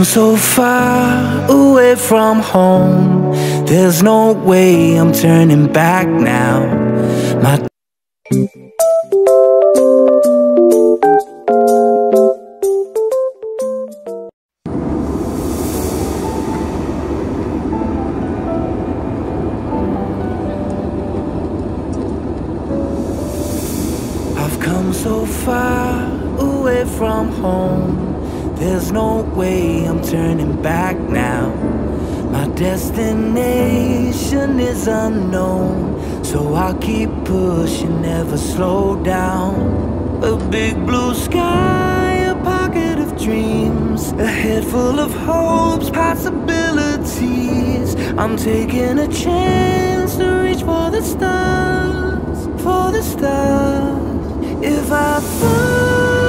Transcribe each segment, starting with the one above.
come so far away from home. There's no way I'm turning back now. I've come so far away from home. There's no way I'm turning back now. My destination is unknown, so I'll keep pushing, never slow down. A big blue sky, a pocket of dreams, a head full of hopes, possibilities. I'm taking a chance to reach for the stars, for the stars. If I fall,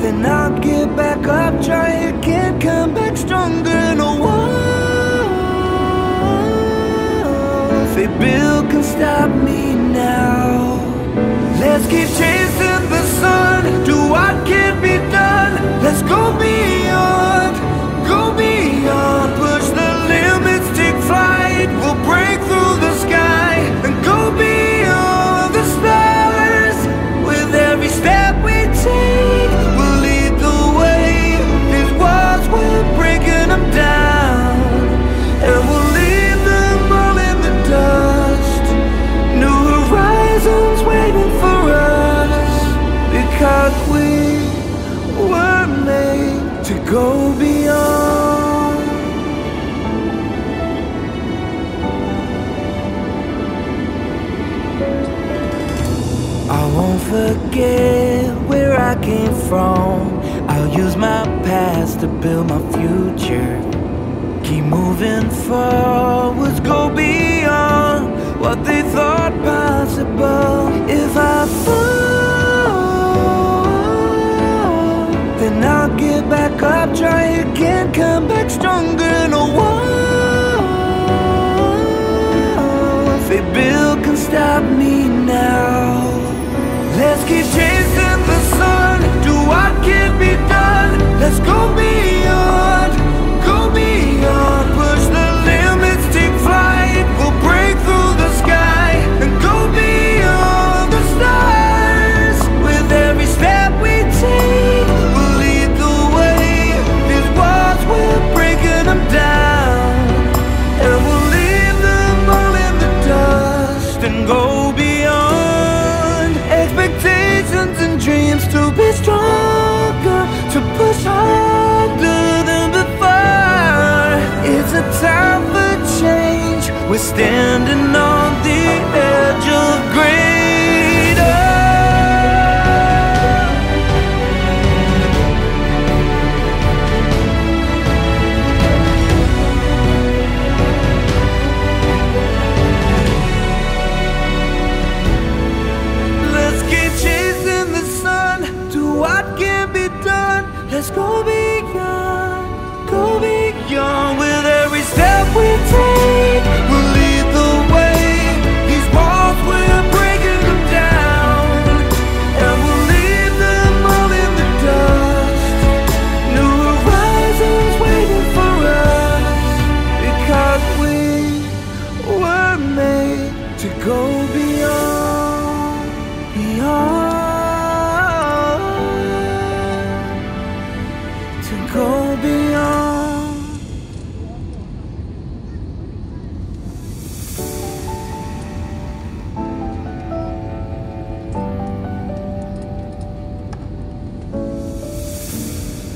then I'll get back up, try again, come back stronger. No walls they build can stop me now. Let's keep chasing the sun, do what can be done. Let's go beyond, push the limits, take flight. We'll break through the sky and go beyond the stars. With every step we take, we'll lead the way. These walls, we're breaking them down, and we'll leave them all in the dust. New horizons waiting for us, because we were made to go beyond. I won't forget where I came from. I'll use my past to build my future. Keep moving forwards, go beyond what they thought possible. If I fall, then I'll get back up, try again, come back stronger. No walls they build can stop me now. Let's keep chasing the sun, do what can be done. Let's go beyond, push the limits, take flight. We'll break through the sky and go beyond the stars. With every step we take, we'll lead the way. These walls, we're breaking them down, and we'll leave them all in the dust and go beyond. Expectations and dreams to be stronger, to push harder than before. It's a time for change, we're standing on the edge of greater. Let's keep chasing the sun, do what can be done. Let's go beyond, with every step we take. We'll lead the way. These walls, we're breaking them down, and we'll leave them all in the dust. New horizons waiting for us, because we were made to go beyond, to go beyond.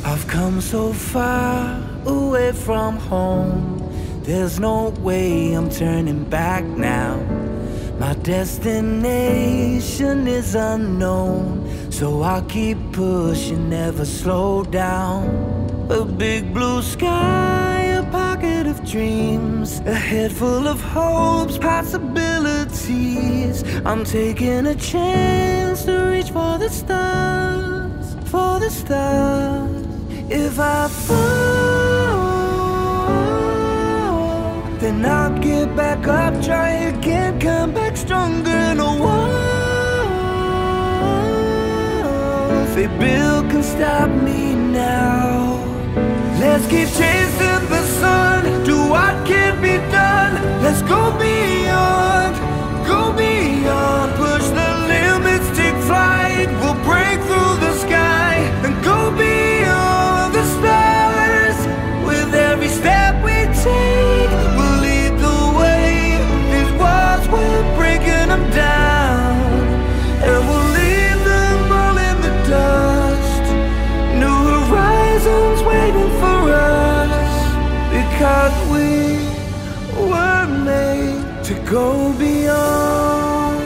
I've come so far away from home. There's no way I'm turning back now. My destination is unknown, so I'll keep pushing, never slow down. A big blue sky, a pocket of dreams, a head full of hopes, possibilities. I'm taking a chance to reach for the stars, for the stars. If I fall, then I'll get back up, try again, come back stronger. No walls they build can stop me now. Let's keep chasing the sun, do what can be done. Let's go beyond, push the limits, take flight. We'll break through the sky and go beyond the stars. With every step we take, we'll lead the way. These walls, we're breaking them down, and we'll leave them all in the dust. New horizons waiting for us, because we were made to go beyond.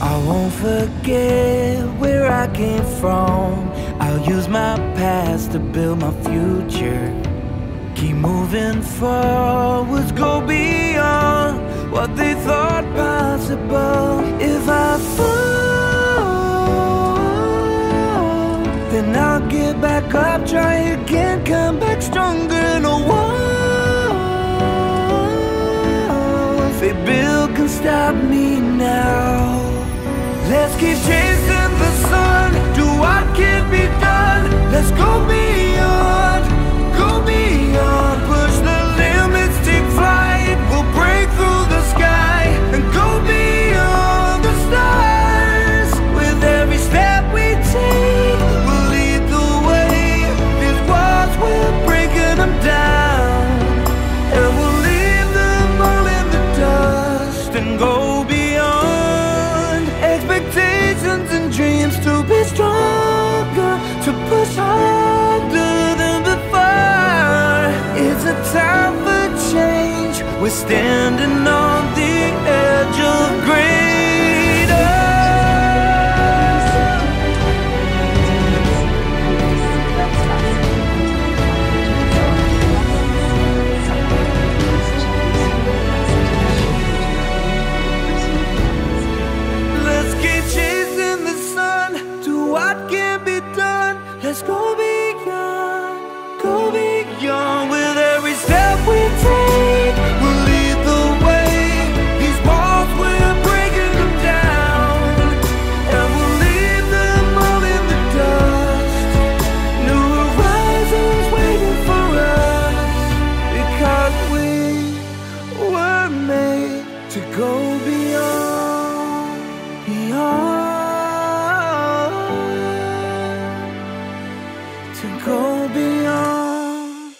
I won't forget where I came from. I'll use my past to build my future. Keep moving forwards, go beyond what they thought possible. If I fall, then I'll get back up, try again, come back stronger. No one they build can stop me now. Let's keep chasing the sun, do what can be done. Let's go beyond, push the limits, take flight. We'll break through the sky and go beyond the stars. With every step we take, we'll lead the way. These walls, we're breaking them down, and we'll leave them all in the dust and go beyond. Expectations and dreams to be stronger, to push harder than before. It's a time for change, we're standing on the edge of greater. Let's keep chasing the sun, do what can be done. Let's go beyond, with every step we take. We'll lead the way. These walls, we're breaking them down, and we'll leave them all in the dust. New horizons waiting for us, because we were made to go beyond, to go beyond,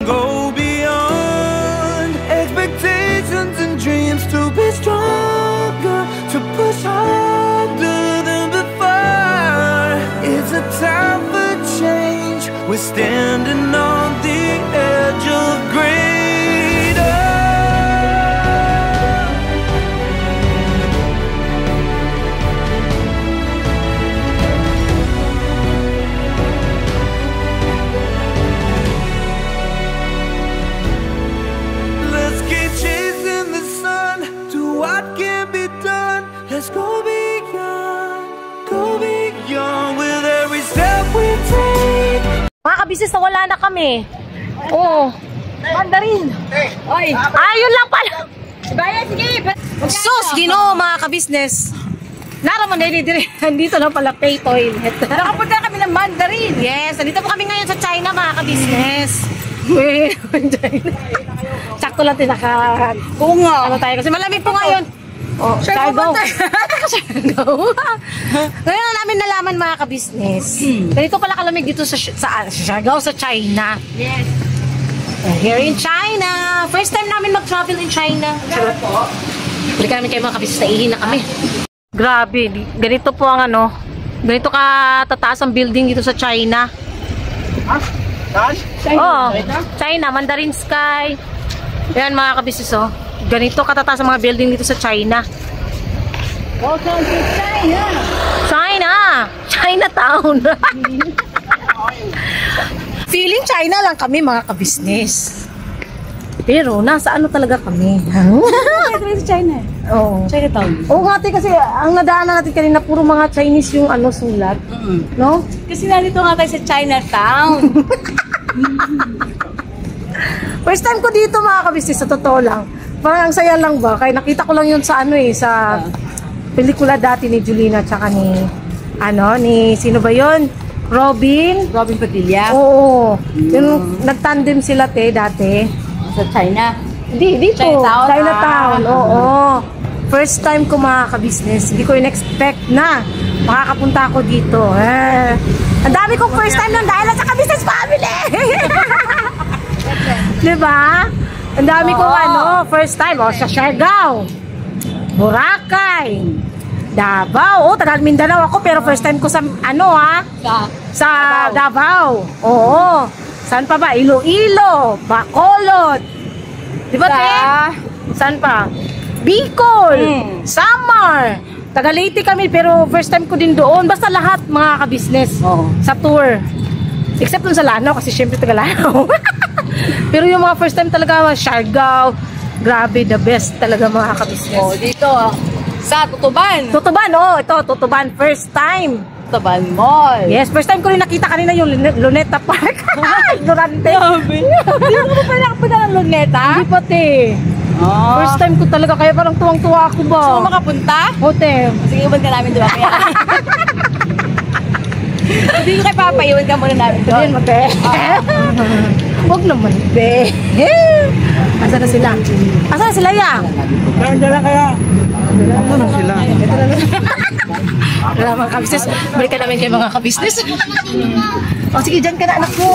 go beyond. Expectations and dreams to be stronger, to push harder than before. It's a time for change, we're standing on the edge of greater. Let's keep chasing the sun, do what can be done. Let's go beyond, with every step we take. Mga kabisnes, nawala na kami. Oo. Mandarin. Oy. Ayun lang pala. Bayan, sige. Sus, Ginoo, mga kabisnes. Naraman na dito lang pala pay toilet. Nakapunta kami ng Mandarin. Yes, nandito po kami ngayon sa China, mga kabisnes. China. Sakto lang tinaka-kungo. Ano tayo? Kasi malamig po ngayon. Oh, Siargao. Ngayon namin nalaman, mga kabisnes. Ganito pala kalamig dito sa Siargao, sa China. Yes. Here in China. First time namin mag-travel in China. Charot po. Balik namin kayo, mga kabisnes. Naihin na kami. Grabe. Ganito po ang ganito katataas ang building dito sa China. Oh, China, Mandarin Sky. Yan, mga kabisnes, oh. Ganito katataas ang mga building dito sa China. Welcome to China! China! Chinatown! Feeling China lang kami, mga kabisnes. Pero, nasa ano talaga kami? Sa China. Oo. Chinatown. Oo nga, kasi ang nadaanan natin kanina, puro mga Chinese yung sulat. No? Kasi nandito nga tayo sa Chinatown. First time ko dito mga kabisnes, sa totoo lang. Parang ang saya lang ba? Kaya nakita ko lang yun sa sa pelikula dati ni Julina tsaka ni sino ba yun? Robin Padilla. Oo. Yung nagtandem sila dati. Sa China. Dito. Chinatown. Oo. First time ko mga kabisnes. Hindi ko in-expect na makakapunta ako dito. Ang dami kong first time nun dahil sa kabisnes family. Diba? Ang dami kong first time. Sa Siargao, Boracay, Davao. Tagal Mindanao ako pero first time ko sa sa Davao. Oo. Saan pa ba? Iloilo, Bacolod. Diba, Saan pa? Bicol, Samar. Taga Leyte kami pero first time ko din doon. Basta lahat mga kabisnes sa tour. Except dun sa Lanao kasi syempre taga Lanao. Pero yung mga first time talaga, Siargao, grabe, the best talaga mga kabisnes. Dito sa Tutuban. Tutuban, ito, Tutuban, first time. Tutuban Mall. Yes, first time ko rin nakita kanina yung Luneta Park. Ignorante. Hindi mo pa nakapunta ng Luneta? Hindi pati. First time ko talaga, kaya parang tuwang-tuwa ako ba? Gusto mo makapunta? Hotel. Sige, iwan ka namin, diba? Hindi ko kayo papaiwan ka muna namin doon. Ayun, mate. Huwag naman, be. Asa na sila? Asa na sila, ya? Dala kaya. Ano na sila? Wala mga kabisnes. Balikan namin kayo mga kabisnes. Sige, dyan ka na, anak ko.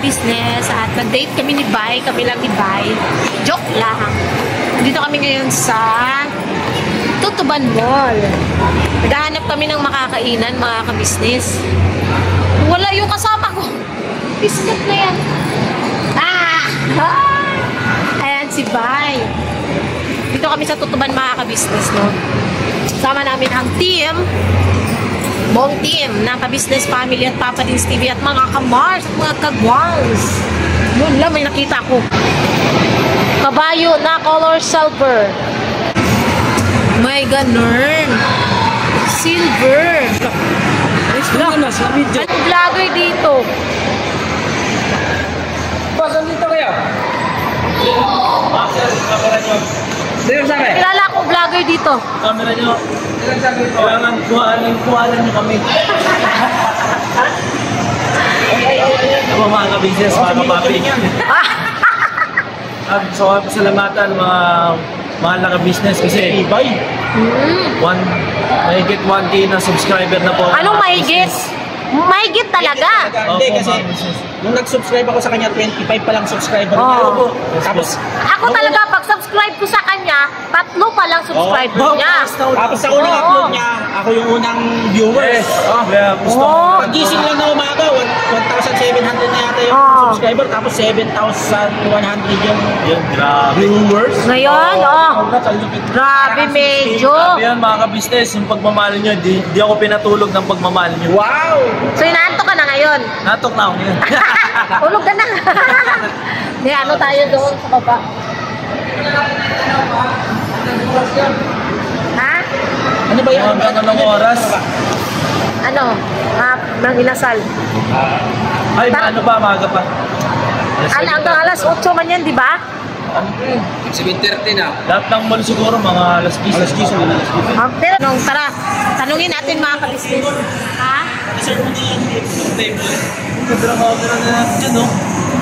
business at nag-date kami ni Bay, kami lang ni Bay. Joke lang. Dito kami ngayon sa Tutuban Mall. Naghahanap kami ng makakainan, mga ka-business. Wala yung kasama ko. Biscuit na yan. Ah! Ayan si Bay. Dito kami sa Tutuban, mga ka-business, no? Sama namin ang team, buong team ng ka-business family at Papa Dins TV at mga ka-Mars at mga ka-Guangs. Yun lang, may nakita ko. Kabayo na color silver. May ganun. Silver. Ano na sa video? Anong vlogger dito? Pasan dito kayo? Camera nyo. Sino sa akin? Kilala ko vlogger dito. Camera nyo. Kailangan kuhanan nyo kami. Ako mga ka-business, mga kapapi. So, pasalamatan mga mahal na ka-business kasi mahigit 1K na subscriber na po. Anong mahigit? Mahigit talaga. Hindi kasi nung nag-subscribe ako sa kanya, 25 pa lang subscriber niya. Oo. Tapos Ako talaga, pag subscribe ko sa kanya, 3 pa lang subscriber niya. tapos sa unang Oo. upload niya, ako yung unang viewers. Kaya gusto Oo. Pagising lang na umaga, 1,700 na yata yung Oo. subscriber, tapos 7,100 yung Yan, grabe. viewers. Ngayon, Congrats, ang lupit. grabe medyo. Grabe yan mga ka-business, yung pagmamahal nyo, di ako pinatulog ng pagmamahal nyo. Wow! So, inaanto ka na ngayon. Natok na ako ngayon. Tulog ka na. Di, ano tayo doon sa baba? Ha? Ano ba yan? Mga ganun ng oras. Ano? Mang inasal. Ay, ano ba, maaga pa. Hanggang alas 8 man yan, di ba? 7:30 na. Lahat ng mall siguro, mga alas 10. Alas 10, alas 10. Pero nung tara, tanungin natin mga ka-business. Ha? Sobrang camera na natin dyan, no?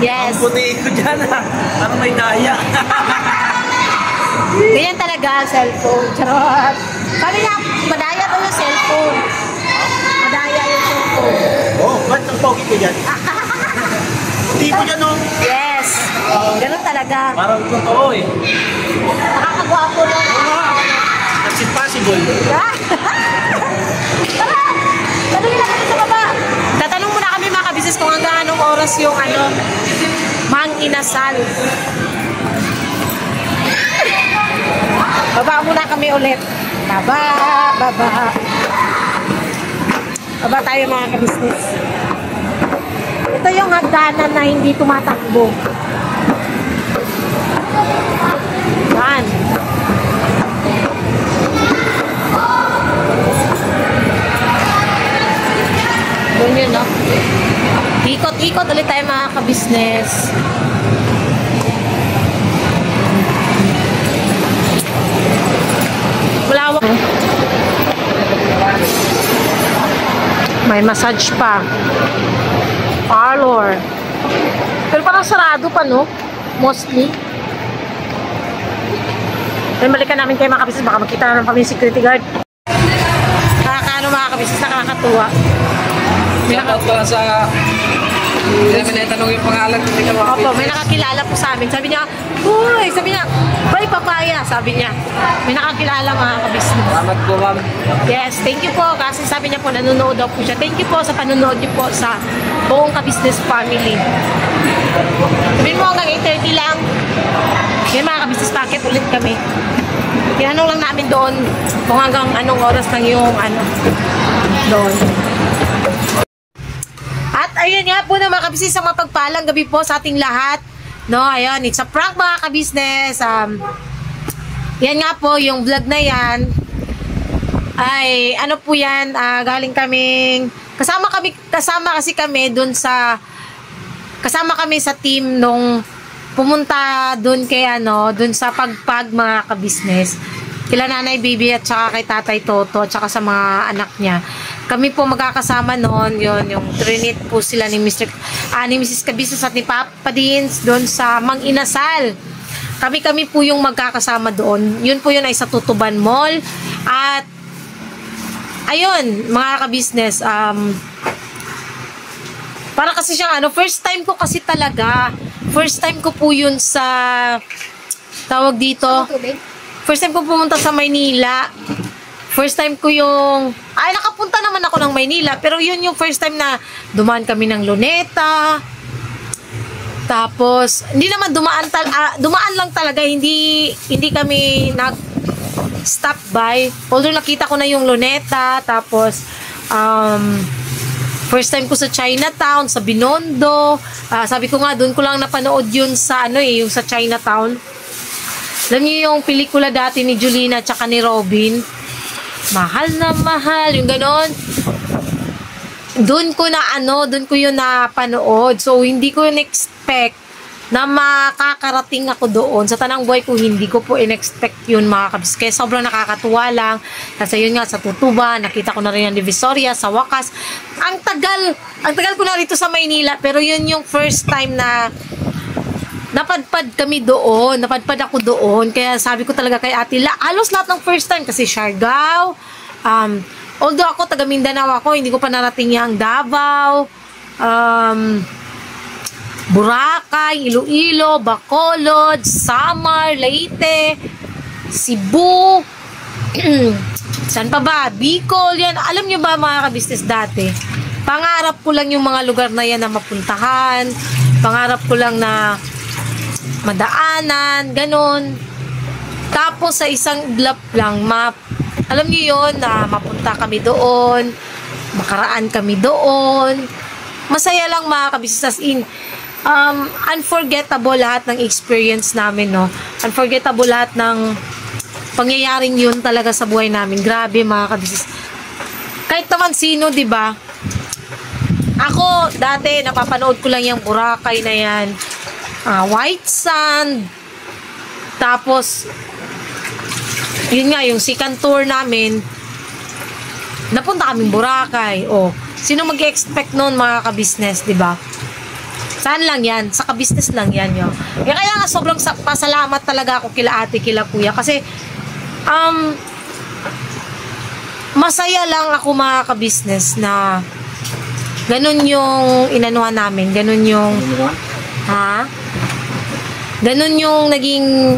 Yes. Ang puti ko dyan, ha? Parang may daya. Ganyan talaga ang cellphone. Charot. Sabi niya, madaya daw yung cellphone. Madaya yung cellphone. Oh, ba't ang pogi ko dyan? Hindi ko dyan, no? Yes. Ganun talaga. Parang totoo, eh. Nakakagwapo lang. That's impossible. Ha? Tara! Tanungin na kami sa baba. Tatanong muna kami mga kabisnes kung hanggang anong oras yung mang inasal. Baba muna kami ulit. Baba, baba. Baba tayo mga kabisnes. Ito yung hagdanan na hindi tumatakbo. Yan. Doon yun, no? Ikot-ikot ulit tayo mga ka-business. Malawak. May massage pa. Parlor. Pero parang sarado pa, no? Mostly. Then balikan namin kayo mga ka-business. Baka makita na kami yung security guard. Nakakaano mga ka-business, nakakatuwa. Shoutout pala sa... Hindi namin naitanong yung pangalan. Hindi ka Opo, may nakakilala po sa amin. Sabi niya, uy, sabi niya, bay papaya, sabi niya. May nakakilala mga ka-business. Salamat po, ma'am. Yes, thank you po. Kasi sabi niya po, nanonood daw po siya. Thank you po sa panonood niyo po sa buong ka-business family. Sabihin mo hanggang 8:30 lang. Yan mga ka-business packet ulit kami. Tinanong lang namin doon kung hanggang anong oras lang yung doon. At ayun nga po na mga kabisnes, sa mapagpalang gabi po sa ating lahat. No, ayun, it's a prank mga kabisnes. Yan nga po, yung vlog na yan. Ay, ano po yan, galing kaming, kasama kasi kami dun sa, kasama kami sa team nung pumunta dun kay dun sa pagpag mga kabisnes. Kila Nanay Bibi at saka kay Tatay Toto at saka sa mga anak niya. Kami po magkakasama noon, yon yung trinit po sila ni Mrs. Kabisnes at ni Papa Dins doon sa Mang Inasal. Kami po yung magkakasama doon. Yun po yun ay sa Tutuban Mall. At ayun, mga kabisnes, para kasi siyang first time ko kasi talaga. First time ko po yun sa tawag dito. First time ko pumunta sa Maynila. First time ko yung... Ay, nakapunta naman ako ng Maynila. Pero yun yung first time na dumaan kami ng Luneta. Tapos, hindi naman dumaan lang talaga. Hindi kami nag-stop by. Although nakita ko na yung Luneta. Tapos, first time ko sa Chinatown, sa Binondo. Sabi ko nga, doon ko lang napanood yun sa yung sa Chinatown. Alam niyo yung pelikula dati ni Julina tsaka ni Robin? Mahal na mahal, yung ganon. Doon ko yun napanood. So, hindi ko in-expect na makakarating ako doon. Sa tanang buhay ko, hindi ko po in-expect yun, mga kabis. Kaya sobrang nakakatuwa lang. Kasi yun nga, sa Tutuba, nakita ko na rin ang Divisoria, sa wakas. Ang tagal ko na rito sa Maynila, pero yun yung first time na napadpad kami doon. Napadpad ako doon. Kaya sabi ko talaga kay Ate halos lahat ng first time. Kasi Siargao, although ako, taga Mindanao ako, hindi ko pa narating yung Davao, Boracay, Iloilo, Bacolod, Samar, Leyte, Cebu, saan pa ba? Bicol, yan. Alam nyo ba mga ka-business dati? Pangarap ko lang yung mga lugar na yan na mapuntahan. Pangarap ko lang na madaanan, ganun. Tapos sa isang iglap lang, alam nyo yun, na mapunta kami doon, makaraan kami doon. Masaya lang mga ka-business, in unforgettable lahat ng experience namin, no? Unforgettable lahat ng pangyayaring yun talaga sa buhay namin. Grabe mga kabisnes. Kahit naman sino, di ba? Ako, dati, napapanood ko lang yung Boracay na yan. White Sand. Tapos, yun nga, yung second tour namin, napunta kaming Boracay. O, sino mag-expect nun mga kabisnes, di ba? Saan lang yan? Sa ka-business lang yan, yo. Kaya nga sobrang pasalamat talaga ako kila ate, kila kuya. Kasi, masaya lang ako mga ka-business na ganun yung inanuhan namin. Ganun yung, ganun yung naging,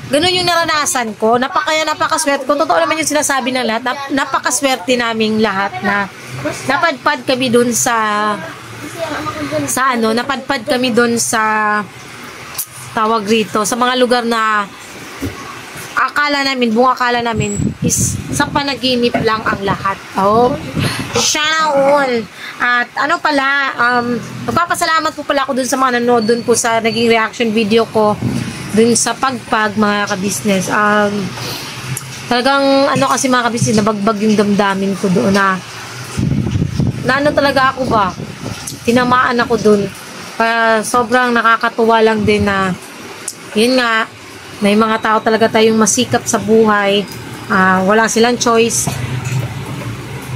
ganun yung naranasan ko. Napakaswerte ko. Totoo naman yung sinasabi ng lahat. Napakaswerte naming lahat na napadpad kami dun napadpad kami dun sa tawag rito, sa mga lugar na buong akala namin is sa panaginip lang ang lahat. Oh, sana all. At magpapasalamat po pala ako dun sa mga nanood dun po sa naging reaction video ko dun sa pagpag mga ka-business. Talagang kasi mga ka-business, nabagbag yung damdamin ko doon na talaga ako ba, tinamaan ako dun. Kaya sobrang nakakatuwa lang din na yun nga, may mga tao talaga tayong masikap sa buhay, wala silang choice,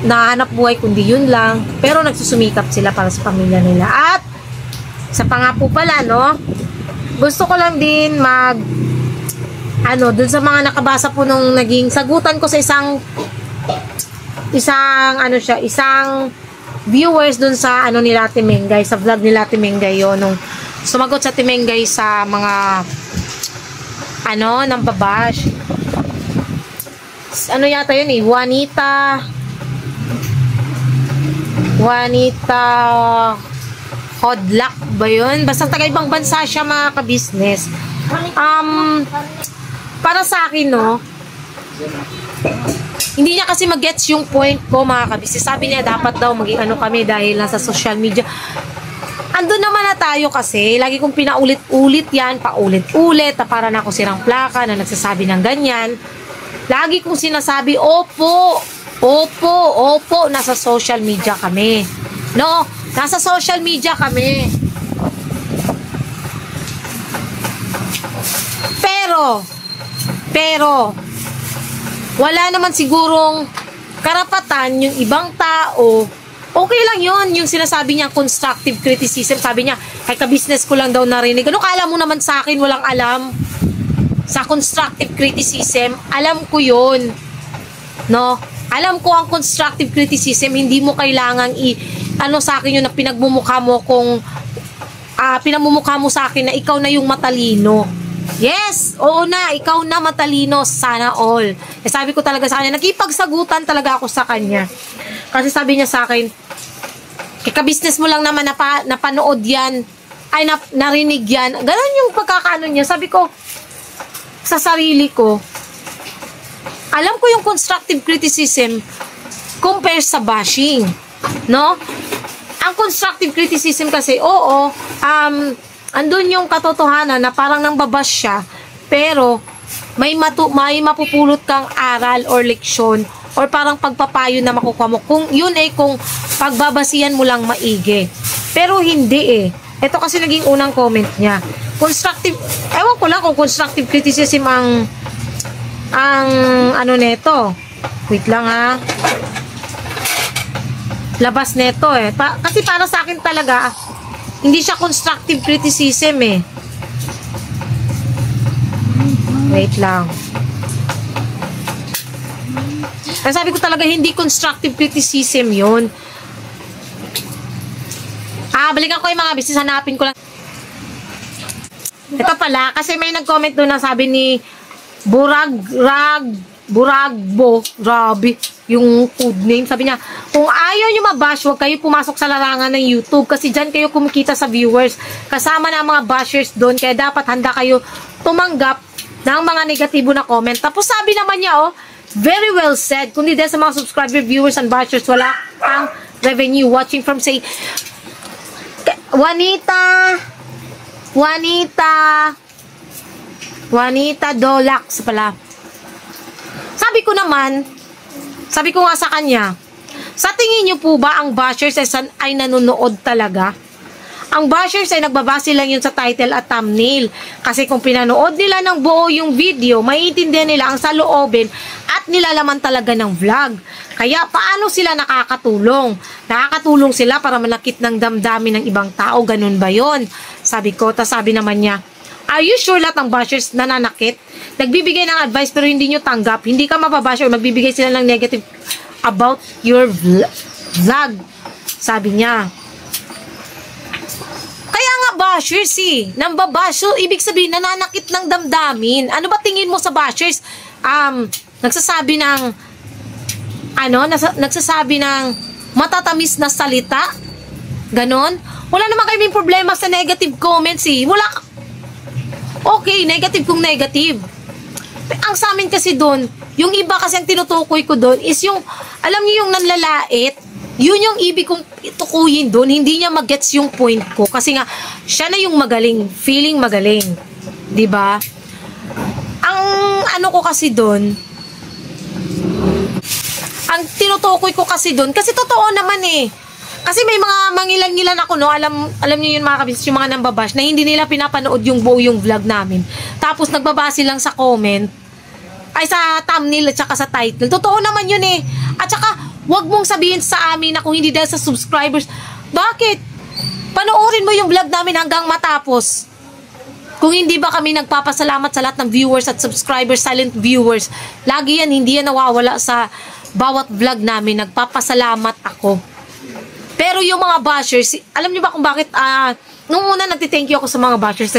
nahanap buhay kundi yun lang, pero nagsusumikap sila para sa pamilya nila. At sa pa nga po pala, no, gusto ko lang din dun sa mga nakabasa po nung naging sagutan ko sa isang viewers dun sa nila Ate Mengay, sa vlog nila Ate Mengay yun, nung sumagot sa Ate Mengay sa mga nang babash. Yata yun Juanita Hodlak ba yun? Basta taga ibang bansa siya mga ka-business. Para sa akin, no, hindi niya kasi mag-gets yung point ko mga kabisnes. Sabi niya dapat daw maging kami dahil nasa social media. Andun naman na tayo kasi. Lagi kong pinaulit-ulit yan, paulit-ulit, na para na ako sirang plaka na nagsasabi ng ganyan. Lagi kong sinasabi, opo, nasa social media kami. No, nasa social media kami. Pero, wala naman sigurong karapatan yung ibang tao. Okay lang yun, yung sinasabi niya constructive criticism. Sabi niya, kay ka-business ko lang daw narinig. Ano kala mo naman sa akin, walang alam sa constructive criticism? Alam ko yun, no? Alam ko ang constructive criticism, hindi mo kailangang sa akin yun na pinagmumukha mo pinagmumukha mo sa akin na ikaw na yung matalino. Yes, oo na, ikaw na matalino, sana all. Sabi ko talaga sa kanya, nakipagsagutan talaga ako sa kanya. Kasi sabi niya sa akin, ka-business mo lang naman napanood yan, narinig yan. Ganon yung pagkakaano niya. Sabi ko, sa sarili ko, alam ko yung constructive criticism compare sa bashing. No? Ang constructive criticism kasi, andun yung katotohanan na parang nang babash siya, pero may mapupulot kang aral or leksyon or parang pagpapayo na makukuha mo. Kung yun kung pagbabasihan mo lang maigi. Pero hindi Ito kasi naging unang comment niya. Constructive, ewan ko lang kung constructive criticism ang ano neto. Wait lang ha. Labas neto kasi para sa akin talaga, hindi siya constructive criticism Wait lang. Kasi sabi ko talaga, hindi constructive criticism yun. Balikan ko yung mga business, hanapin ko lang. Ito pala, kasi may nag-comment doon na sabi ni Buragbo, grabe, yung code name. Sabi niya, kung ayaw nyo mabash, huwag kayo pumasok sa larangan ng YouTube kasi dyan kayo kumikita sa viewers. Kasama na ang mga bashers doon, kaya dapat handa kayo tumanggap ng mga negatibo na comment. Tapos sabi naman niya, very well said. Kundi dahil sa mga subscriber, viewers, and bashers, wala kang revenue. Watching from, say, Juanita Dolax pala. Sabi ko nga sa kanya, sa tingin niyo po ba ang bashers ay nanonood talaga? Ang bashers ay nagbabase lang yun sa title at thumbnail. Kasi kung pinanood nila ng buo yung video, maiintindihan nila ang saloobin at nilalaman talaga ng vlog. Kaya paano sila nakakatulong? Nakakatulong sila para malakit ng damdamin ng ibang tao. Ganun ba yun? Sabi ko, tas sabi naman niya, are you sure lahat ng bashers nananakit? Nagbibigay ng advice pero hindi nyo tanggap. Hindi ka mababash or magbibigay sila ng negative about your vlog. Sabi niya. Kaya nga bashers nambabash. So, ibig sabihin, nananakit ng damdamin. Ano ba tingin mo sa bashers? Nagsasabi ng matatamis na salita? Ganon? Wala naman kaming problema sa negative comments Wala. Okay, negative kung negative. Ang sa amin kasi doon, yung iba kasi ang tinutukoy ko doon is yung, alam niyo yung nanlalait, yun yung ibig kong tukuyin doon, hindi niya mag-gets yung point ko. Kasi nga, siya na yung magaling, feeling magaling. 'Di ba? Ang ano ko kasi doon, ang tinutukoy ko kasi doon, kasi totoo naman Kasi may mga mangilan-ngilan ako, alam niyo yun mga kabis, yung mga nambabash, na hindi nila pinapanood yung buo yung vlog namin. Tapos nagbabase lang sa comment, ay sa thumbnail at saka sa title. Totoo naman yun At saka, wag mong sabihin sa amin na kung hindi dahil sa subscribers. Bakit? Panoorin mo yung vlog namin hanggang matapos. Kung hindi ba kami nagpapasalamat sa lahat ng viewers at subscribers, silent viewers, lagi yan, hindi yan nawawala sa bawat vlog namin. Nagpapasalamat ako. Pero yung mga bashers, alam niyo ba kung bakit, nung una nagtithank you ako sa mga bashers,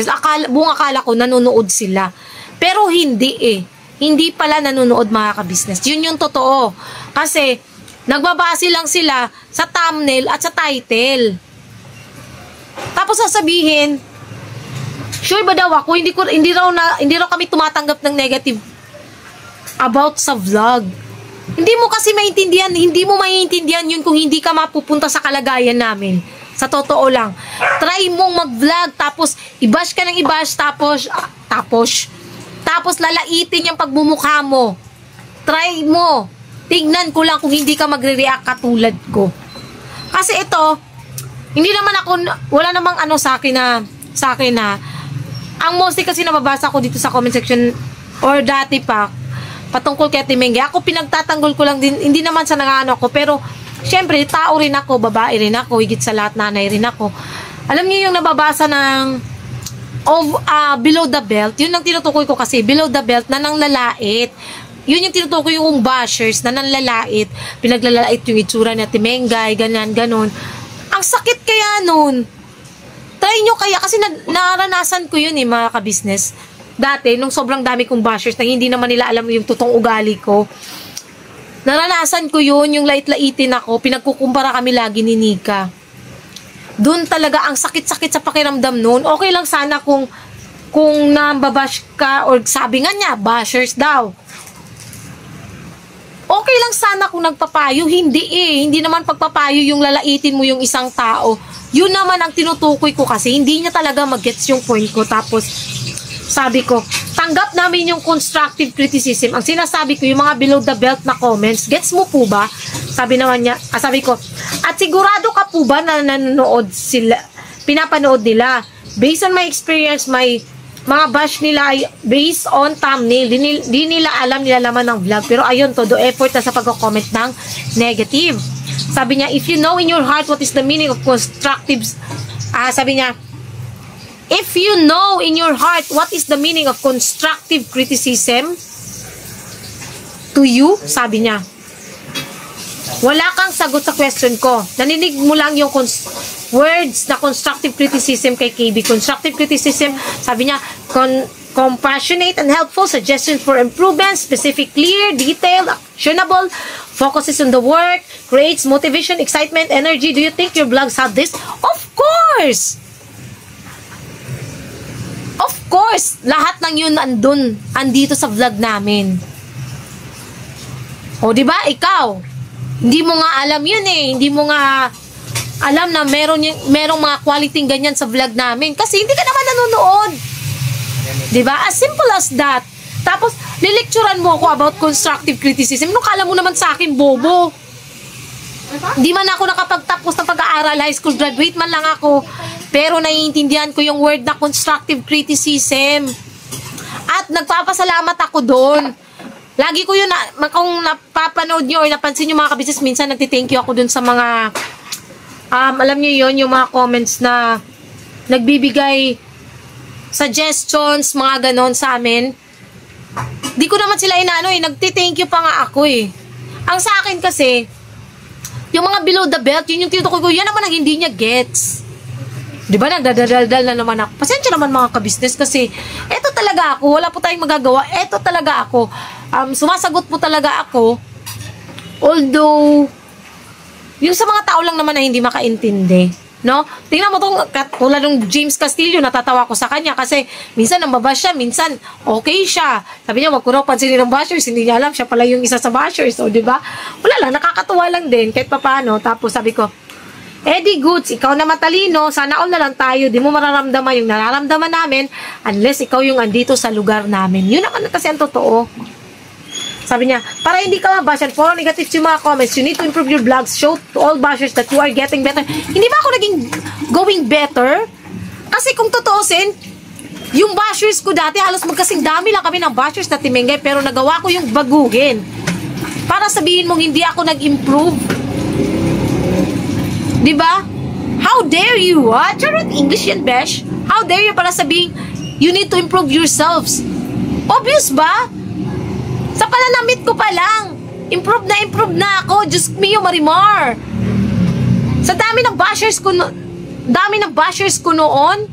buong akala ko nanonood sila. Pero hindi Hindi pala nanonood mga ka-business. Yun yung totoo. Kasi, nagbabase lang sila sa thumbnail at sa title. Tapos sasabihin, sure ba daw ako, hindi raw kami tumatanggap ng negative about sa vlog. Hindi mo kasi maintindihan, hindi mo maiintindihan yun kung hindi ka mapupunta sa kalagayan namin. Sa totoo lang. Try mong mag-vlog, tapos i-bash ka ng i-bash, tapos lalaitin yung pagbumukha mo. Try mo. Tignan ko lang kung hindi ka magre-react katulad ko. Kasi ito, hindi naman ako, wala namang ano sa akin na, ang mostly kasi nababasa ko dito sa comment section, or dati pa, patungkol kay Ate Mengge, ako pinagtatanggol ko lang din, hindi naman sa nangano ako, pero syempre, tao rin ako, babae rin ako, higit sa lahat, nanay rin ako. Alam niyo yung nababasa ng below the belt, yun ang tinutukoy ko kasi, below the belt na nanglalait. Yun yung tinutukoy yung bashers na nanglalait, pinaglalait yung itsura ni Ate Mengge, ganyan, ganon. Ang sakit kaya nun. Try nyo kaya, kasi naranasan ko yun mga ka-business. Dati, nung sobrang dami kong bashers na hindi naman nila alam yung totoong ugali ko, naranasan ko yun, yung lait-laitin ako, pinagkukumpara kami lagi ni Nika. Doon talaga ang sakit-sakit sa pakiramdam noon. Okay lang sana kung nambabash ka, or sabi nga niya, bashers daw. Okay lang sana kung nagpapayo, hindi eh. Hindi naman pagpapayo yung lalaitin mo yung isang tao. Yun naman ang tinutukoy ko kasi hindi niya talaga mag-gets yung point ko. Tapos, sabi ko, tanggap namin yung constructive criticism. Ang sinasabi ko, yung mga below the belt na comments, gets mo po ba? Sabi naman niya, sabi ko, at sigurado ka po ba na nanonood sila, pinapanood nila? Based on my experience, mga bash nila ay based on thumbnail. Di nila alam nilalaman ng vlog. Pero ayun, todo effort na sa pagko-comment ng negative. Sabi niya, if you know in your heart what is the meaning of constructive, sabi niya, if you know in your heart what is the meaning of constructive criticism to you, sabi niya, wala kang sagot sa question ko. Naninig mo lang yung words na constructive criticism kay KB. Constructive criticism, sabi niya, compassionate and helpful suggestions for improvement, specific, clear, detailed, actionable, focuses on the work, creates motivation, excitement, energy. Do you think your vlogs have this? Of course! Of course! Lahat ng yun andito sa vlog namin. O, diba? Ikaw, hindi mo nga alam yun eh. Hindi mo nga alam na merong mga quality ganyan sa vlog namin. Kasi hindi ka naman nanonood. Diba? As simple as that. Tapos, lilecturan mo ako about constructive criticism. Nung kala mo naman sa akin, bobo. Hindi man ako nakapagtapos ng pag-aaral, high school graduate man lang ako. Pero naiintindihan ko yung word na constructive criticism. At nagpapasalamat ako doon. Lagi ko yun, kung napapanood nyo or napansin nyo mga kabisnes, minsan nagti-thank you ako doon sa mga, alam nyo yun, yung mga comments na nagbibigay suggestions, mga ganon sa amin. Di ko naman sila inaano eh, nagti-thank you pa nga ako eh. Ang sa akin kasi, yung mga below the belt, yun yung tinutukoy ko, yan naman ang hindi niya gets. Di ba, nagdadaldal na naman ako. Pasensya naman mga kabisnes kasi, eto talaga ako, wala po tayong magagawa, eto talaga ako. Sumasagot po talaga ako, although, yung sa mga tao lang naman na hindi makaintindi. No? Tingnan mo itong, tulad ng James Castillo, natatawa ko sa kanya kasi minsan nambabash siya, minsan okay siya. Sabi niya, wag ko raw pansinin ng bashers, hindi niya alam, siya pala yung isa sa bashers. O, diba? Wala lang, nakakatuwa lang din, kahit papaano. Tapos sabi ko, Eddie Goods, ikaw na matalino, sana all na lang tayo, di mo mararamdaman yung nararamdaman namin unless ikaw yung andito sa lugar namin. Yun naman kasi ang totoo. Sabi niya, para hindi ka mabashan, follow negative yung mga comments, you need to improve your vlogs, show to all bashers that you are getting better. Hindi ba ako naging going better? Kasi kung totoosin, yung bashers ko dati, halos magkasing dami lang kami ng bashers na timengay, pero nagawa ko yung baguhin. Para sabihin mong hindi ako nag-improve. Diba? How dare you, ha? Charot, English yan, besh. How dare you para sabihin, you need to improve yourselves. Obvious ba? Sa pananamit ko pa lang, improve na ako. Diyos mio, Marimar. Sa dami ng bashers ko noon,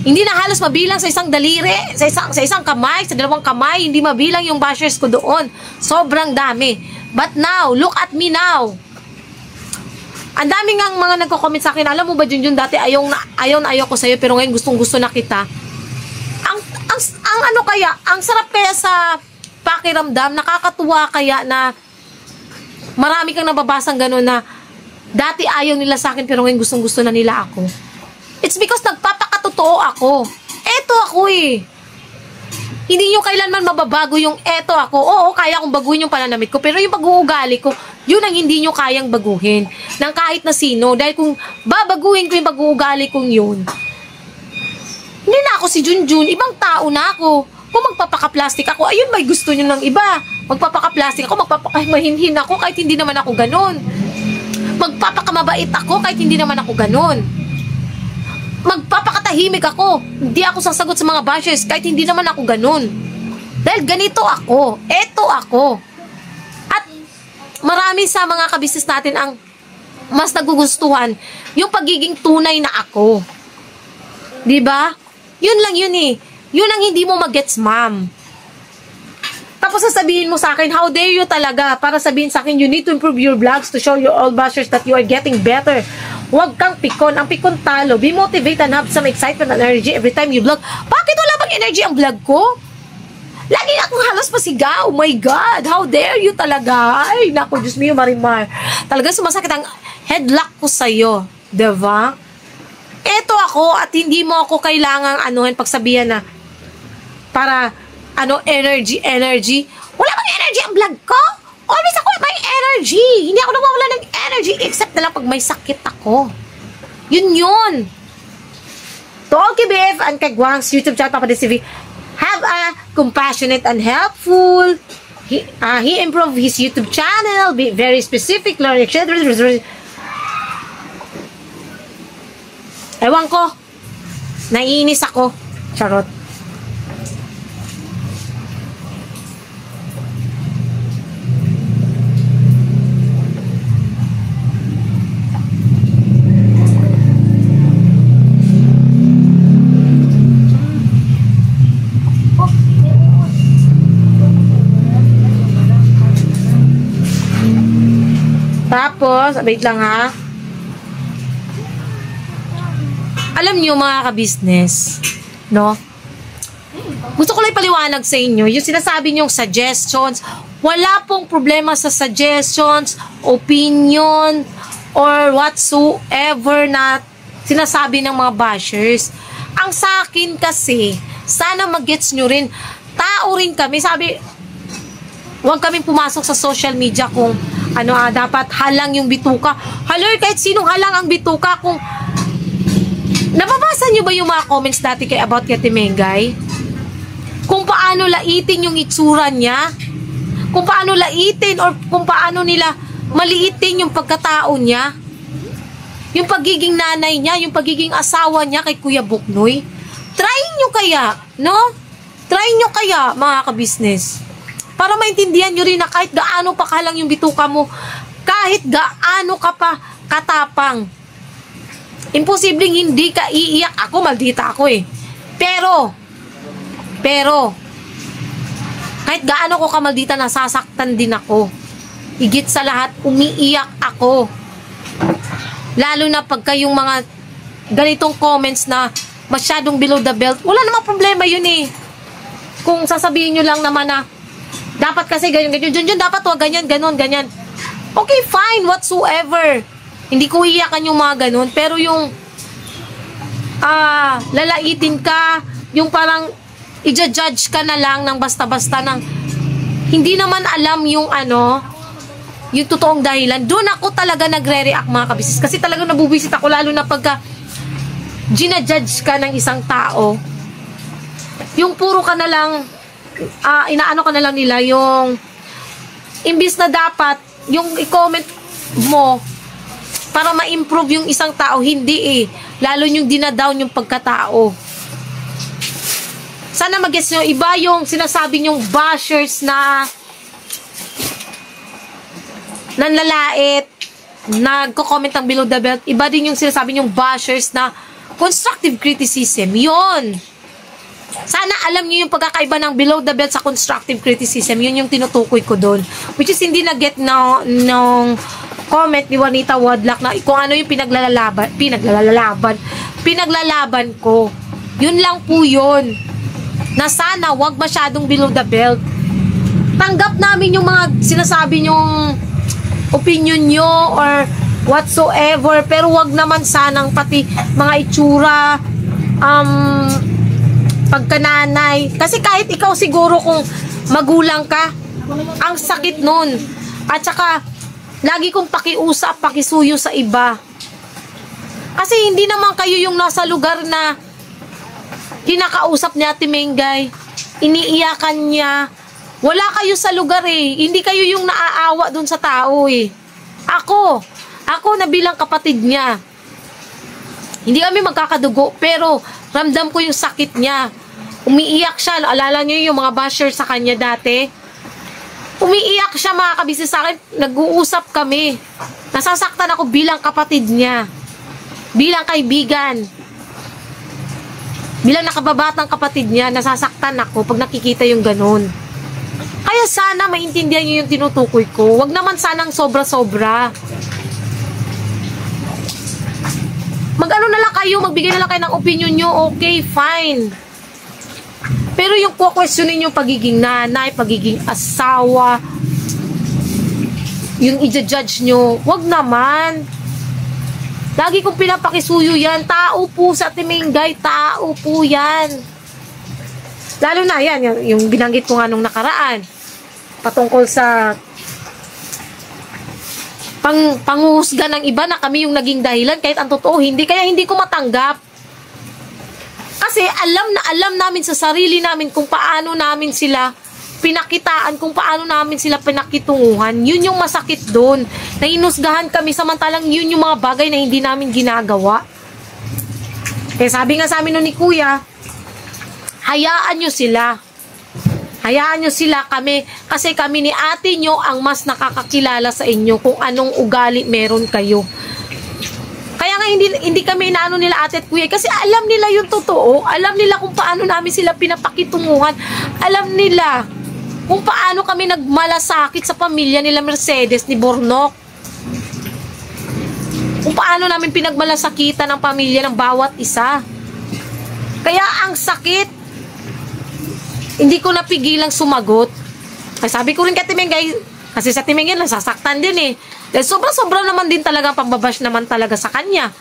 hindi na halos mabilang sa isang daliri, sa isang kamay, sa dalawang kamay, hindi mabilang yung bashers ko doon. Sobrang dami. But now, look at me now. Ang daming ang mga nagko-comment sa akin, alam mo ba, Junjun, dati ayaw ko sa'yo, pero ngayon gustong-gusto na kita. Ang ano kaya, ang sarap kaya sa pakiramdam, nakakatuwa kaya na marami kang nababasang gano'n na dati ayaw nila sa akin, pero ngayon gustong-gusto na nila ako. It's because nagpapakatotoo ako. Eto ako eh. Hindi nyo kailanman mababago yung eto ako. Oo, kaya kong baguhin yung pananamit ko, pero yung pag-uugali ko, yun ang hindi nyo kayang baguhin ng kahit na sino. Dahil kung babaguhin ko yung pag-uugali kong yun, hindi na ako si Junjun, ibang tao na ako. Kung magpapaka-plastic ako, ayun, may gusto nyo ng iba. Magpapaka-plastic ako, magpapakamahinhin ako kahit hindi naman ako ganun. Magpapakamabait ako kahit hindi naman ako ganun. Magpapakatahimik ako. Hindi ako sasagot sa mga bashers kahit hindi naman ako ganun. Dahil ganito ako. Eto ako. At marami sa mga kabisnes natin ang mas nagugustuhan yung pagiging tunay na ako. Diba? Yun lang yun eh. Yun ang hindi mo mag-gets, ma'am. Tapos sasabihin mo sa akin, how dare you talaga? Para sabihin sa akin, you need to improve your vlogs to show your all bashers that you are getting better. Huwag kang pikon. Ang pikon talo. Be motivated and have some excitement and energy every time you vlog. Bakit wala bang energy ang vlog ko? Lagi akong halos pasigaw. Oh my God, how dare you talaga. Ay, naku, Diyos mio, Marimar. Talaga sumasakit ang headlock ko sa'yo. Diba? Eto ako at hindi mo ako kailangang pagsabihan na para, energy. Wala bang energy ang vlog ko? Always ako may energy. Hindi ako nawawala ng energy except na lang pag may sakit ako. Yun. To all KBF and Kagwang's YouTube channel, Papa TV, have a compassionate and helpful. He improved his YouTube channel, be very specific, learning, etc. Ewan ko. Naiinis ako. Charot. Tapos, wait lang ha. Alam niyo mga ka-business, no? Gusto ko lang ipaliwanag sa inyo, yung sinasabi niyong suggestions, wala pong problema sa suggestions, opinion, or whatsoever na sinasabi ng mga bashers. Ang sa akin kasi, sana mag-gets nyo rin, tao rin kami, sabi, huwag kaming pumasok sa social media kung dapat halang yung bituka. Haloy, kahit sinong halang ang bituka, kung nababasa nyo ba yung mga comments dati kay about kay Timengay? Kung paano laitin yung itsura niya, kung paano laitin or kung paano nila maliitin yung pagkatao niya, yung pagiging nanay niya, yung pagiging asawa niya kay Kuya Buknoy. Try nyo kaya, no? Try nyo kaya, mga ka-business. Para maintindihan nyo rin na kahit gaano pa kalang yung bituka mo, kahit gaano ka pa katapang, imposibleng hindi ka iiyak. Ako, maldita ako eh. Pero, kahit gaano ko kamaldita, nasasaktan din ako. Higit sa lahat, umiiyak ako. Lalo na pagka yung mga ganitong comments na masyadong below the belt, wala namang problema yun eh. Kung sasabihin nyo lang naman na, dapat kasi ganyan, dapat wag ganyan. Okay, fine, whatsoever. Hindi ko iyakan yung mga ganon, pero yung lalaitin ka, yung parang i-judge ka na lang ng basta-basta ng hindi naman alam yung yung totoong dahilan. Doon ako talaga nagre-react, mga kabisnes, kasi talagang nabubisit ako, lalo na pagka gina-judge ka ng isang tao, yung puro ka na lang inaano ka na lang nila, yung imbis na dapat yung i-comment mo para ma-improve yung isang tao, hindi eh. Lalo yung dinadown yung pagkatao. Sana mag-guess nyo, iba yung sinasabi nyong bashers na nanlalait, nagko-comment ang below the belt. Iba din yung sinasabi nyong bashers na constructive criticism. Yun. Sana alam niyo yung pagkakaiba ng below the belt sa constructive criticism. Yun yung tinutukoy ko doon. Which is hindi na-get nung comment ni Juanita Wadlak na kung ano yung pinaglalaban ko. Yun lang po yun. Na sana wag masyadong below the belt. Tanggap namin yung mga sinasabi nyong opinion nyo or whatsoever. Pero wag naman sanang pati mga itsura, pagkananay. Kasi kahit ikaw siguro kung magulang ka, ang sakit nun. At saka, lagi kong pakiusap, pakisuyo sa iba. Kasi hindi naman kayo yung nasa lugar na kinakausap ni Ate Mengay, iniiyakan niya. Wala kayo sa lugar eh. Hindi kayo yung naaawa dun sa tao eh. Ako na bilang kapatid niya. Hindi kami magkakadugo, pero ramdam ko yung sakit niya. Umiiyak siya. Alala niyo yung mga basher sa kanya dati? Umiiyak siya, mga kabisnes, sa akin. Nag-uusap kami. Nasasaktan ako bilang kapatid niya. Bilang kaibigan. Bilang nakababatang kapatid niya, nasasaktan ako pag nakikita yung ganun. Kaya sana maintindihan niyo yung tinutukoy ko. Wag naman sanang sobra-sobra. Mag-ano na lang kayo, magbigay na lang kayo ng opinion nyo, okay, fine. Pero yung questionin yung pagiging nanay, pagiging asawa, yung i-judge nyo, wag naman. Lagi kong pinapakisuyo yan. Tao po sa Timengay, tao po yan. Lalo na yan, yung binanggit ko nga nung nakaraan. Patungkol sa panguhusga ng iba na kami yung naging dahilan kahit ang totoo hindi. Kaya hindi ko matanggap. Kasi alam namin sa sarili namin kung paano namin sila pinakitaan, kung paano namin sila pinakitunguhan. Yun yung masakit doon. Nainusgahan kami samantalang yun yung mga bagay na hindi namin ginagawa. Kaya sabi nga sa amin nun ni Kuya, hayaan nyo sila. Hayaan nyo sila kami. Kasi kami ni ate nyo ang mas nakakakilala sa inyo kung anong ugali meron kayo. Kaya nga hindi kami inaano nila ate at kuya kasi alam nila yung totoo. Alam nila kung paano namin sila pinapakitunguhan. Alam nila kung paano kami nagmalasakit sa pamilya nila Mercedes ni Bornok. Kung paano namin pinagmalasakitan ng pamilya ng bawat isa. Kaya ang sakit. Hindi ko napigilang sumagot. Ay, sabi ko rin kay Timengay, kasi sa Timengay nasasaktan din eh. Dahil sobra-sobra naman din talaga pambabash naman talaga sa kanya.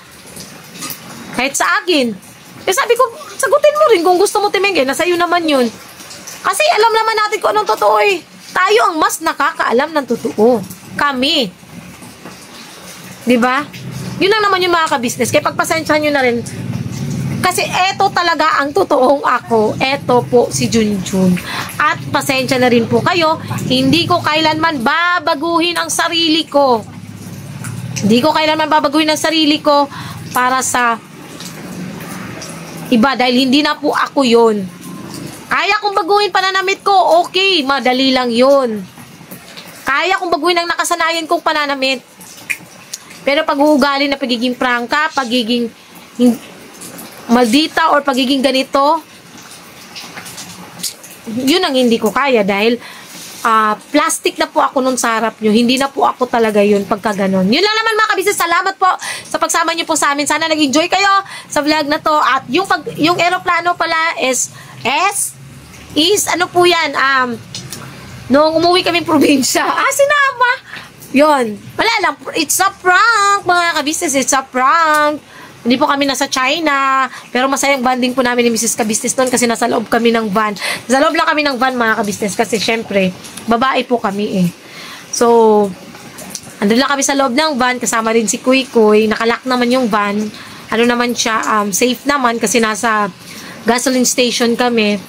Kahit sa akin. Eh sabi ko, sagutin mo rin kung gusto mo Timengay, nasa iyo naman yun. Kasi alam naman natin kung anong totoo eh. Tayo ang mas nakakaalam ng totoo. Kami. Diba? Yun lang naman yung mga ka-business. Kaya pagpasensyahan nyo na rin. Kasi eto talaga ang totoong ako. Eto po si Junjun. At pasensya na rin po kayo. Hindi ko kailanman babaguhin ang sarili ko. Hindi ko kailanman babaguhin ang sarili ko para sa iba. Dahil hindi na po ako yun. Kaya kong baguhin pananamit ko. Okay, madali lang yun. Kaya kong baguhin ang nakasanayan kong pananamit. Pero pag-uugali na pagiging prangka, pagiging maldita or pagiging ganito, yun ang hindi ko kaya dahil plastic na po ako nun sa harap nyo. Hindi na po ako talaga yun pagka ganon. Yun lang naman mga kabisnes. Salamat po sa pagsama nyo po sa amin. Sana nag-enjoy kayo sa vlog na to. At yung aeroplano pala is ano po yan, nung umuwi kaming probinsya, sinama. Yun. Wala lang. It's a prank mga kabisnes. It's a prank. Hindi po kami nasa China, pero masayang banding po namin ni Mrs. Kabisnes doon kasi nasa loob kami ng van. Nasa loob lang kami ng van mga kabisnes kasi syempre, babae po kami eh. So, andun lang kami sa loob ng van, kasama rin si Kuy Kuy, nakalock naman yung van. Ano naman siya, safe naman kasi nasa gasoline station kami.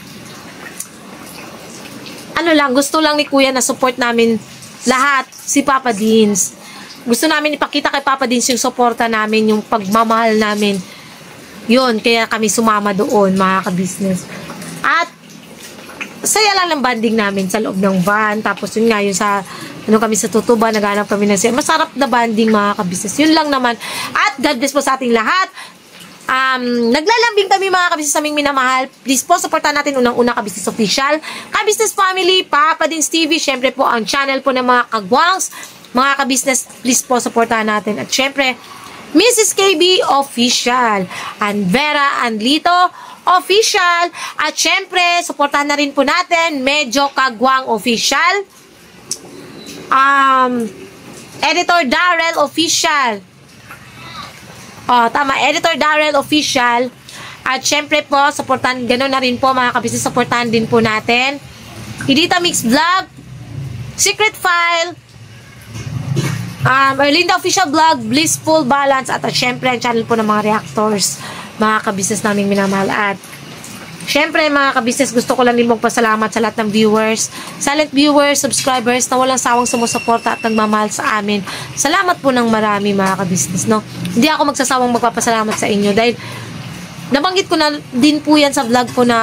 Ano lang, gusto lang ni Kuya na support namin lahat, si Papa Dins. Gusto namin ipakita kay Papa Dins yung suporta namin, yung pagmamahal namin. Yun, kaya kami sumama doon, mga ka-business. At, saya lang ng banding namin sa loob ng van. Tapos yun nga, yun sa, kami sa Tutuba, naghanap kami ng masarap na banding, mga ka-business. Yun lang naman. At, God bless po sa ating lahat. Naglalambing kami mga ka-business aming minamahal. Please po, supportan natin unang-una ka-business official, ka-business family, Papa Dins TV, syempre po ang channel po ng mga kagwangs. Mga ka-business, please po, supportahan natin. At syempre, Mrs. KB Official, and Vera Anlito Official. At syempre, supportahan na rin po natin, Medyo Kagwang Official. Editor Darrell Official. Tama, Editor Darrell Official. At syempre po, supportahan, ganoon na rin po, mga ka-business, supportahan din po natin. Hidita Mix Vlog, Secret File, Erlinda Official Vlog, Blissful Balance, at syempre ang channel po ng mga reactors, mga ka-business naming minamahal. At syempre mga ka-business, gusto ko lang din magpasalamat sa lahat ng viewers, silent viewers, subscribers na walang sawang sumusuporta at nagmamahal sa amin. Salamat po ng marami mga ka-business, no? Hindi ako magsasawang magpapasalamat sa inyo dahil nabanggit ko na din po yan sa vlog ko na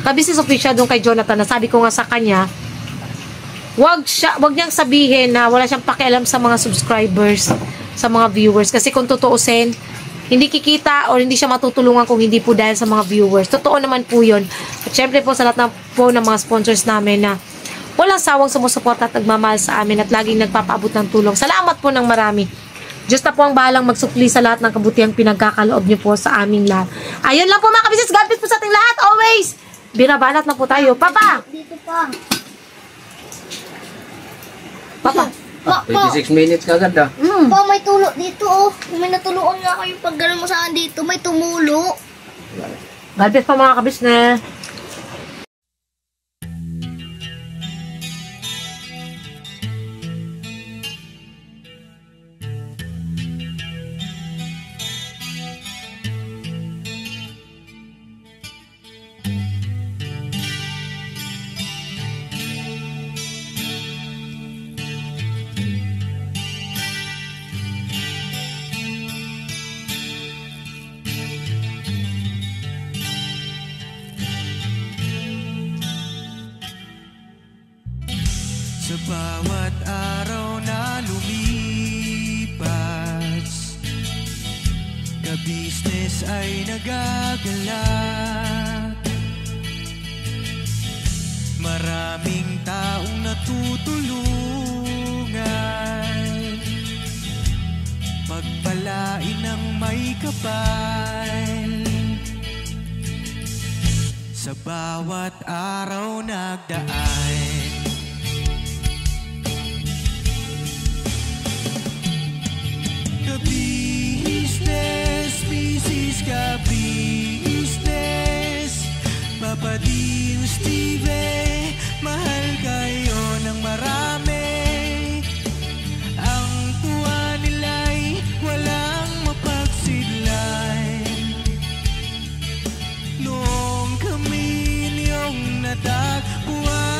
ka-business official doon kay Jonathan, na sabi ko nga sa kanya, wag niyang sabihin na wala siyang pakialam sa mga subscribers, sa mga viewers. Kasi kung tutuusin, hindi kikita or hindi siya matutulungan kung hindi po dahil sa mga viewers. Totoo naman po yun. At syempre po sa lahat ng mga sponsors namin na walang sawang sumusuporta at nagmamahal sa amin at laging nagpapaabot ng tulong. Salamat po ng marami. Diyos na po ang bahalang magsukli sa lahat ng kabutihang pinagkakaloob niyo po sa aming lahat. Ayun lang po mga kabisnes. God bless po sa ating lahat. Always, Binabanat na po tayo. Papa! Dito pa. Papa! Pa, 26 minutes kagad ah. pa, may tulo dito oh. May natulungan nga kayo pag gano'n mo saan dito. May tumulo. God bless pa mga kabisnes. Sa bawat araw na lumipas, ka-business ay nagagalak. Maraming taong natutulungan, pagpalain ng may kapal. Sa bawat araw nagdaan, ka-business, business ka-business, Papa Din, Steve, mahal kayo ng marami. Ang tuwa nila'y walang mapagsidlan. Noong kami niyong natagpuan,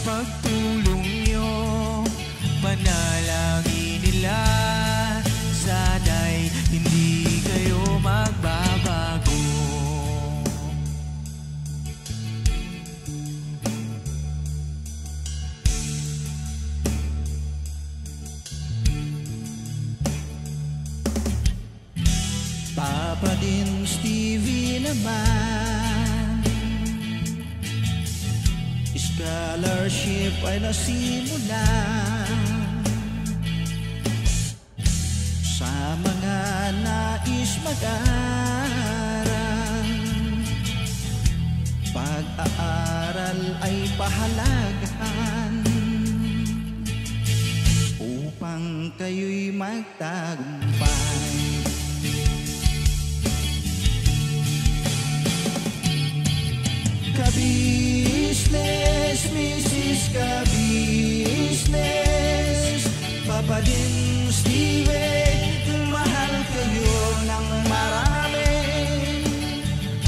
pagtulong nyo, panalangin nila, sana'y hindi kayo magbabago. Papa Din, Stevie naman, scholarship ay nasimula sa mga nais mag-aral. Pag-aaral ay pahalagahan upang kayo'y magtagumpay. Ka-business, Mrs. Ka-business, Papa Din, Steve, mahal kayo ng marami.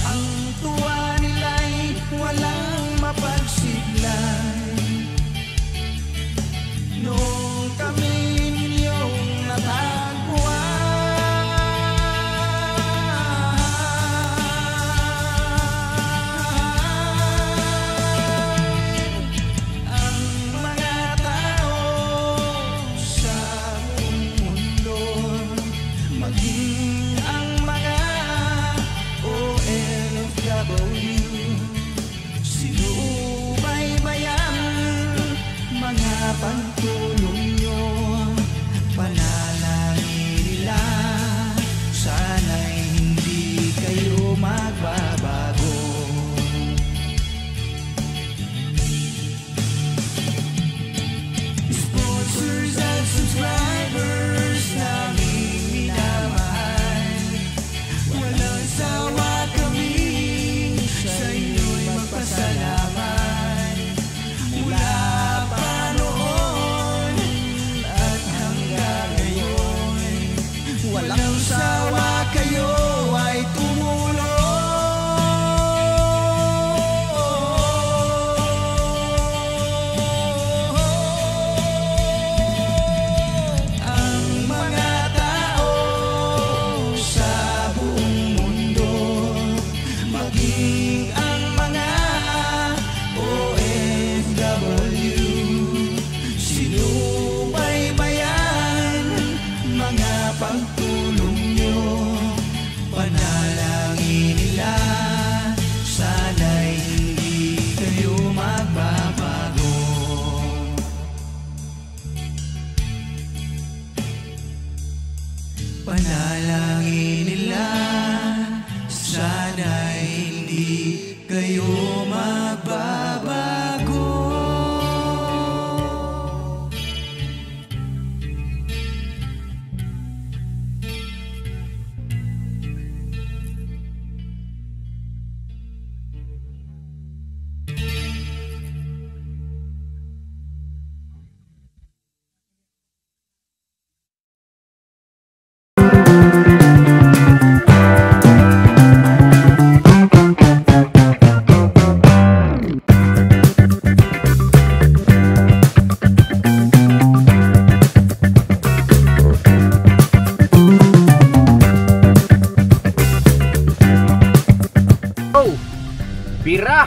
Ang tuwa nila'y walang mapagsidlan. Noong kami ninyong natagpuan, ang mga tao sa kayo magbabago. Bira!